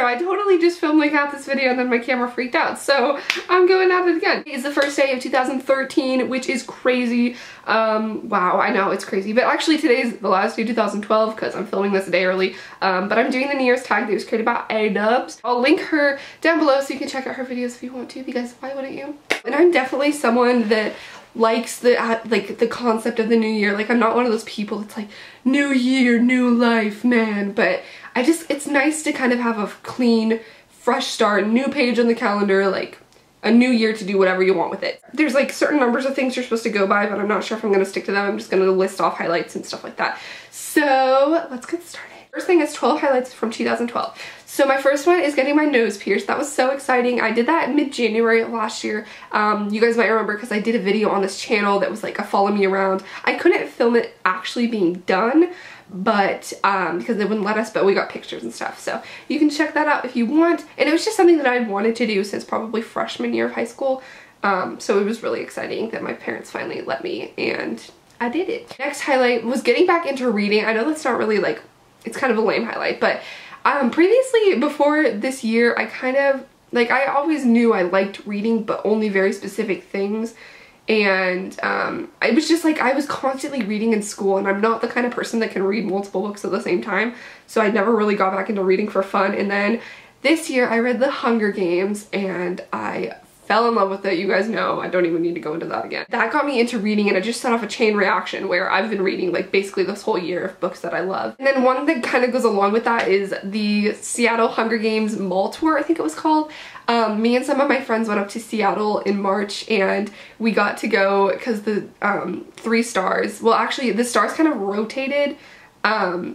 know, I totally just filmed like half this video and then my camera freaked out, so I'm going at it again. It's the first day of 2013, which is crazy. Wow, I know, it's crazy, but actually today's the last day of 2012 because I'm filming this a day early, but I'm doing the New Year's tag that was created by A-Dubs. I'll link her down below so you can check out her videos if you want to, because why wouldn't you? And I'm definitely someone that likes the like the concept of the new year. Like, I'm not one of those people that's like, new year, new life, man, but it's nice to kind of have a clean, fresh start, new page on the calendar, like a new year to do whatever you want with it. There's like certain numbers of things you're supposed to go by, but I'm not sure if I'm gonna stick to them. I'm just gonna list off highlights and stuff like that. So let's get started. First thing is 12 highlights from 2012. So my first one is getting my nose pierced. That was so exciting. I did that mid-January of last year. You guys might remember because I did a video on this channel that was like a follow me around. I couldn't film it actually being done, but because they wouldn't let us, but we got pictures and stuff. So you can check that out if you want. And it was just something that I wanted to do since probably freshman year of high school. So it was really exciting that my parents finally let me, and I did it. Next highlight was getting back into reading. I know that's not really like, it's kind of a lame highlight, but previously, before this year, I kind of, like, I always knew I liked reading, but only very specific things, and it was just like, I was constantly reading in school, and I'm not the kind of person that can read multiple books at the same time, so I never really got back into reading for fun. And then this year, I read The Hunger Games, and I fell in love with it. You guys know, I don't even need to go into that again. That got me into reading, and it just set off a chain reaction where I've been reading like basically this whole year of books that I love. And then one that kind of goes along with that is the Seattle Hunger Games Mall Tour, I think it was called. Me and some of my friends went up to Seattle in March, and we got to go because the 3 stars, well actually the stars kind of rotated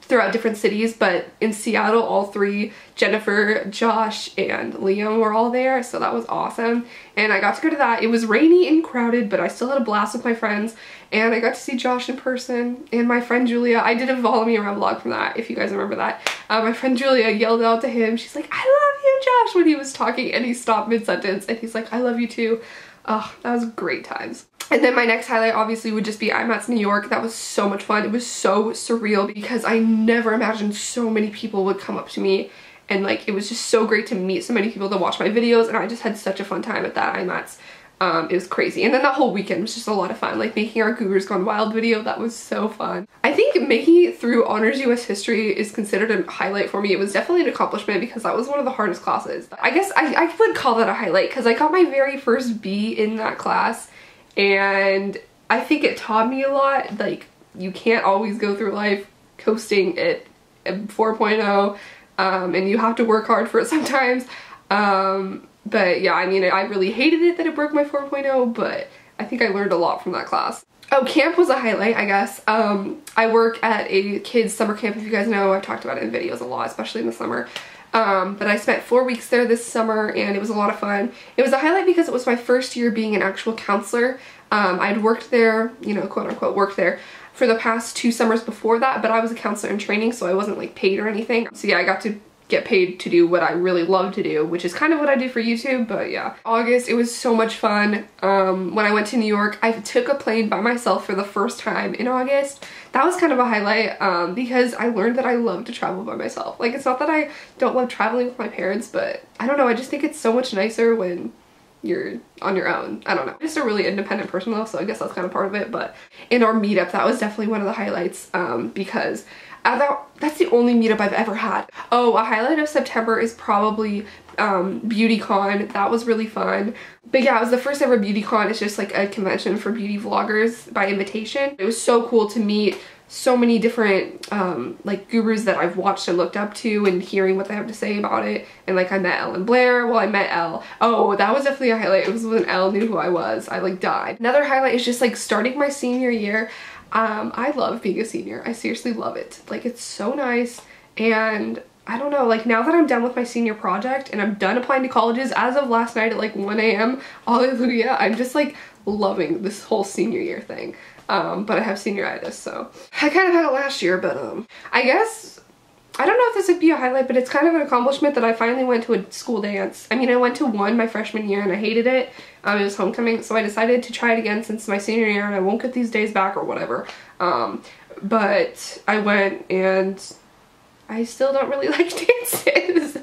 throughout different cities, but in Seattle all 3, Jennifer, Josh, and Liam were all there, so that was awesome. And I got to go to that. It was rainy and crowded, but I still had a blast with my friends, and I got to see Josh in person and my friend Julia. I did a follow me around vlog from that, if you guys remember that. My friend Julia yelled out to him, she's like, "I love you, Josh," when he was talking, and he stopped mid-sentence and he's like, "I love you too." Oh, that was great times. And then my next highlight obviously would just be IMATS New York. That was so much fun. It was so surreal because I never imagined so many people would come up to me, and like it was just so great to meet so many people to watch my videos, and I just had such a fun time at that IMATS. It was crazy. And then that whole weekend was just a lot of fun. Like making our Gurus Gone Wild video, that was so fun. I think making it through Honors US History is considered a highlight for me. It was definitely an accomplishment because that was one of the hardest classes. I guess I would call that a highlight because I got my very first B in that class, and I think it taught me a lot. Like, you can't always go through life coasting at 4.0, and you have to work hard for it sometimes. But yeah, I mean, I really hated it that it broke my 4.0, but I think I learned a lot from that class. Oh, camp was a highlight, I guess. I work at a kids summer camp, if you guys know. I've talked about it in videos a lot, especially in the summer. But I spent 4 weeks there this summer, and it was a lot of fun. It was a highlight because it was my first year being an actual counselor. I'd worked there, you know, quote unquote worked there for the past 2 summers before that, but I was a counselor in training, so I wasn't like paid or anything. So yeah, I got to get paid to do what I really love to do, which is kind of what I do for YouTube, but yeah. August, it was so much fun. When I went to New York, I took a plane by myself for the first time in August. That was kind of a highlight because I learned that I love to travel by myself. Like, it's not that I don't love traveling with my parents, but I don't know, I just think it's so much nicer when you're on your own. I don't know. I'm just a really independent person though, so I guess that's kind of part of it. But in our meetup, that was definitely one of the highlights because that's the only meetup I've ever had. Oh, a highlight of September is probably BeautyCon. That was really fun. But yeah, it was the first ever BeautyCon. It's just like a convention for beauty vloggers by invitation. It was so cool to meet so many different like gurus that I've watched and looked up to, and hearing what they have to say about it. And like, I met Elle and Blair. Well, I met Elle. Oh, that was definitely a highlight. It was when Elle knew who I was. I like died. Another highlight is just like starting my senior year. I love being a senior. I seriously love it. Like, it's so nice, and I don't know, like, now that I'm done with my senior project and I'm done applying to colleges as of last night at like 1 a.m, hallelujah, I'm just like loving this whole senior year thing. But I have senioritis, so I kind of had it last year, but I guess, I don't know if this would be a highlight, but it's kind of an accomplishment that I finally went to a school dance. I mean, I went to one my freshman year and I hated it. It was homecoming, so I decided to try it again since my senior year, and I won't get these days back or whatever. But I went, and I still don't really like dances.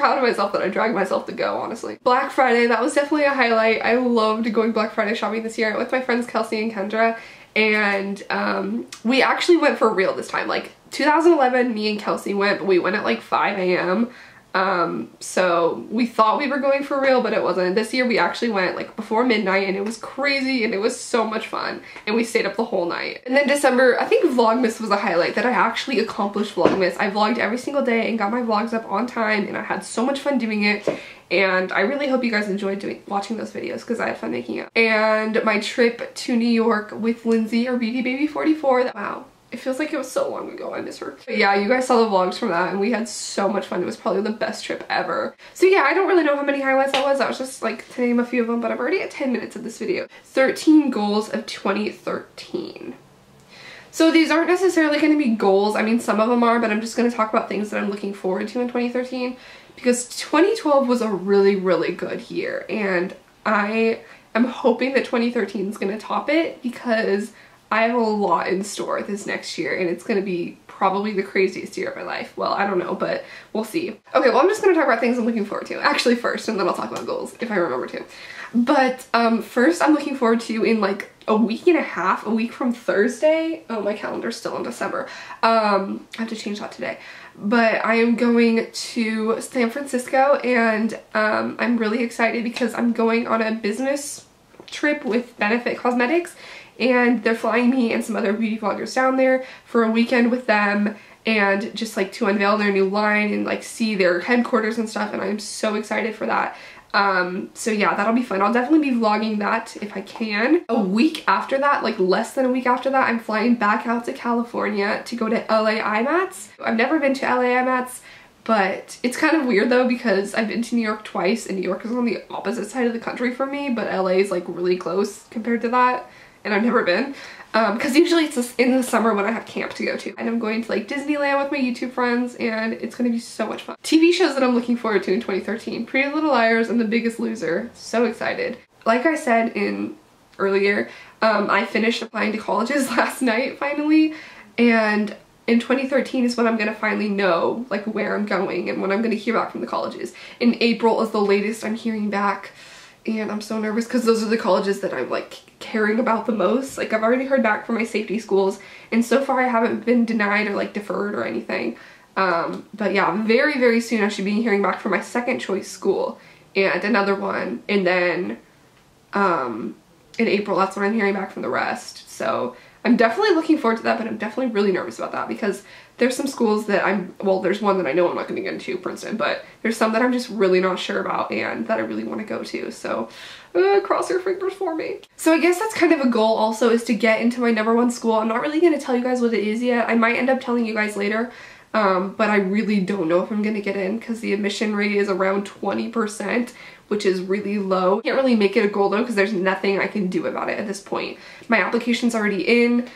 proud of myself that I dragged myself to go, honestly. Black Friday, that was definitely a highlight. I loved going Black Friday shopping this year with my friends Kelsey and Kendra, and we actually went for real this time. Like 2011, me and Kelsey went, but we went at like 5 a.m. So we thought we were going for real, but it wasn't. This year we actually went like before midnight, and it was crazy, and it was so much fun, and we stayed up the whole night. And then December, I think Vlogmas was a highlight, that I actually accomplished Vlogmas. I vlogged every single day and got my vlogs up on time, and I had so much fun doing it, and I really hope you guys enjoyed watching those videos, because I had fun making it. And my trip to New York with Lindsay, or Beauty Baby 44, wow. It feels like it was so long ago. I miss her. But yeah, you guys saw the vlogs from that, and we had so much fun. It was probably the best trip ever. So yeah, I don't really know how many highlights that was. That was just like to name a few of them, but I'm already at 10 minutes of this video. 13 goals of 2013. So these aren't necessarily going to be goals. I mean, some of them are, but I'm just going to talk about things that I'm looking forward to in 2013, because 2012 was a really, really good year, and I am hoping that 2013 is going to top it, because I have a lot in store this next year, and it's going to be probably the craziest year of my life. Well, I don't know, but we'll see. Okay, well, I'm just going to talk about things I'm looking forward to. Actually first, and then I'll talk about goals if I remember to. But first, I'm looking forward to, in like a week and a half, a week from Thursday. Oh, my calendar's still in December. I have to change that today. But I am going to San Francisco, and I'm really excited because I'm going on a business trip with Benefit Cosmetics, and they're flying me and some other beauty vloggers down there for a weekend with them, and just like to unveil their new line and like see their headquarters and stuff, and I'm so excited for that. So yeah, that'll be fun. I'll definitely be vlogging that if I can. A week after that, like less than a week after that, I'm flying back out to California to go to LA IMATS. I've never been to LA IMATS, but it's kind of weird though, because I've been to New York twice, and New York is on the opposite side of the country from me, but LA is like really close compared to that. And I've never been, because usually it's just in the summer when I have camp to go to. And I'm going to like Disneyland with my YouTube friends, and it's going to be so much fun. TV shows that I'm looking forward to in 2013. Pretty Little Liars and The Biggest Loser. So excited. Like I said earlier, I finished applying to colleges last night finally, and in 2013 is when I'm going to finally know like where I'm going and when I'm going to hear back from the colleges. In April is the latest I'm hearing back. And I'm so nervous because those are the colleges that I'm like caring about the most. Like I've already heard back from my safety schools, and so far I haven't been denied or like deferred or anything. But yeah, very, very soon I should be hearing back from my second choice school and another one. And then in April, that's when I'm hearing back from the rest. So I'm definitely looking forward to that, but I'm definitely really nervous about that, because there's some schools that there's one that I know I'm not going to get into, Princeton, but there's some that I'm just really not sure about and that I really want to go to. So cross your fingers for me. So I guess that's kind of a goal also, is to get into my #1 school. I'm not really going to tell you guys what it is yet. I might end up telling you guys later, but I really don't know if I'm going to get in, because the admission rate is around 20%, which is really low. Can't really make it a goal though, because there's nothing I can do about it at this point. My application's already in.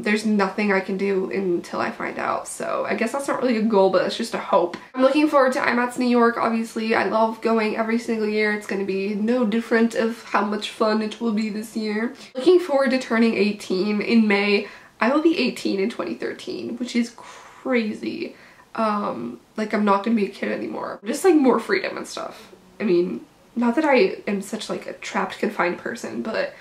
There's nothing I can do until I find out, so I guess that's not really a goal, but it's just a hope. I'm looking forward to IMATS New York, obviously. I love going every single year. It's gonna be no different of how much fun it will be this year. Looking forward to turning 18 in May. I will be 18 in 2013, which is crazy. Like I'm not gonna be a kid anymore. Just like more freedom and stuff. I mean, not that I am such like a trapped, confined person, but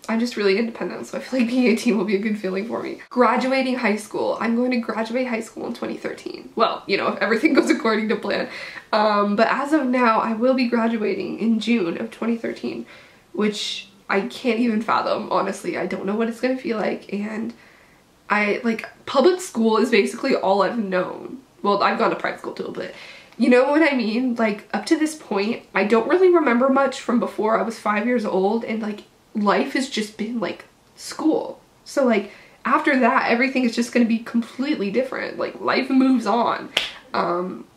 I'm just really independent, so I feel like being 18 will be a good feeling for me. Graduating high school. I'm going to graduate high school in 2013. Well, you know, if everything goes according to plan. But as of now, I will be graduating in June of 2013, which I can't even fathom, honestly. I don't know what it's gonna feel like, and public school is basically all I've known. Well, I've gone to private school too, but you know what I mean? Like, up to this point, I don't really remember much from before I was 5 years old, and like, life has just been like school. So like after that, everything is just going to be completely different. Like life moves on,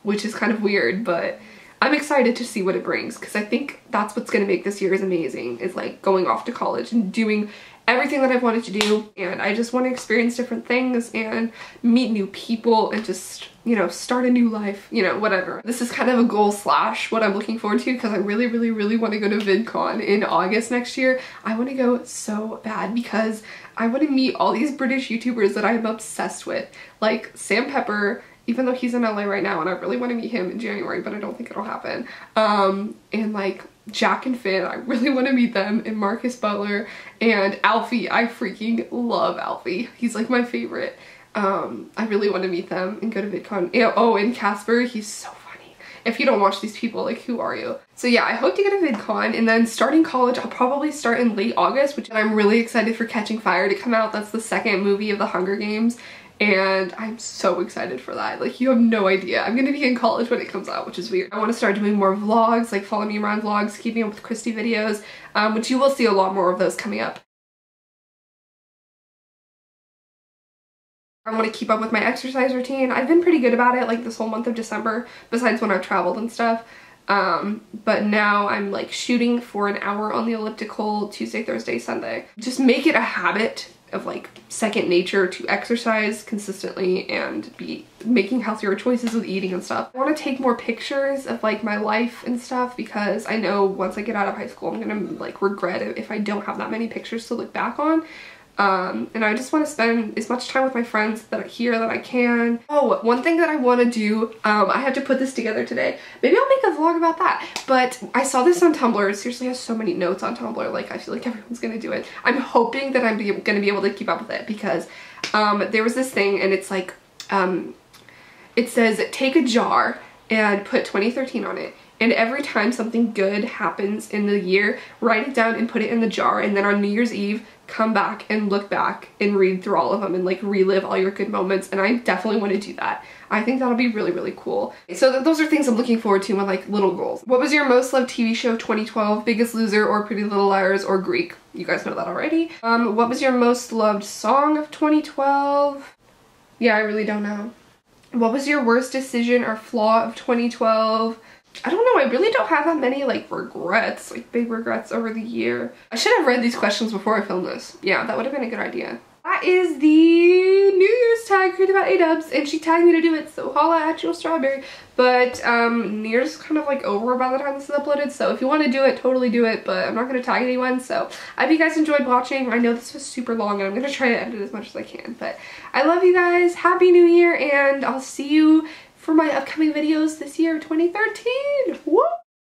which is kind of weird, but I'm excited to see what it brings, because I think that's what's going to make this year is amazing, is like going off to college and doing everything that I've wanted to do, and I just want to experience different things and meet new people and just, you know, start a new life, you know, whatever. This is kind of a goal slash what I'm looking forward to, because I really, really, really want to go to VidCon in August next year. I want to go so bad, because I want to meet all these British YouTubers that I'm obsessed with, like Sam Pepper even though he's in LA right now and I really want to meet him in January, but I don't think it'll happen. And like Jack and Finn, I really want to meet them, and Marcus Butler and Alfie. I freaking love Alfie. He's like my favorite. I really want to meet them and go to VidCon. Oh, and Casper, he's so funny. If you don't watch these people, like, who are you? So yeah, I hope to go to VidCon, and then starting college, I'll probably start in late August, which I'm really excited for Catching Fire to come out. That's the second movie of the Hunger Games, and I'm so excited for that. Like, you have no idea. I'm gonna be in college when it comes out, which is weird. I want to start doing more vlogs, like follow me around vlogs, keeping up with Kristee videos, which you will see a lot more of those coming up. I want to keep up with my exercise routine. I've been pretty good about it, like, this whole month of December, besides when I've traveled and stuff. But now I'm like shooting for an hour on the elliptical Tuesday, Thursday, Sunday. Just make it a habit of like second nature to exercise consistently and be making healthier choices with eating and stuff. I want to take more pictures of like my life and stuff, because I know once I get out of high school I'm gonna like regret it if I don't have that many pictures to look back on. And I just want to spend as much time with my friends that are here that I can. Oh, one thing that I want to do, I have to put this together today. Maybe I'll make a vlog about that. But I saw this on Tumblr. It seriously has so many notes on Tumblr. Like, I feel like everyone's gonna do it. I'm hoping that I'm gonna be able to keep up with it, because there was this thing, and it's like, it says take a jar and put 2013 on it. And every time something good happens in the year, write it down and put it in the jar, and then on New Year's Eve, come back and look back and read through all of them and like relive all your good moments. And I definitely want to do that. I think that'll be really, really cool. So those are things I'm looking forward to, my like little goals. What was your most loved TV show 2012? Biggest Loser or Pretty Little Liars or Greek? You guys know that already. What was your most loved song of 2012? Yeah, I really don't know. What was your worst decision or flaw of 2012? I don't know, I really don't have that many like regrets, like big regrets over the year. I should have read these questions before I filmed this. Yeah, that would have been a good idea. That is the New Year's tag created by A-Dubs, and she tagged me to do it, so holla at your strawberry. But New Year's kind of like over by the time this is uploaded, so if you want to do it, totally do it, but I'm not going to tag anyone. So I hope you guys enjoyed watching. I know this was super long, and I'm going to try to edit as much as I can, but I love you guys. Happy New Year, and I'll see you for my upcoming videos this year, 2013. Woo!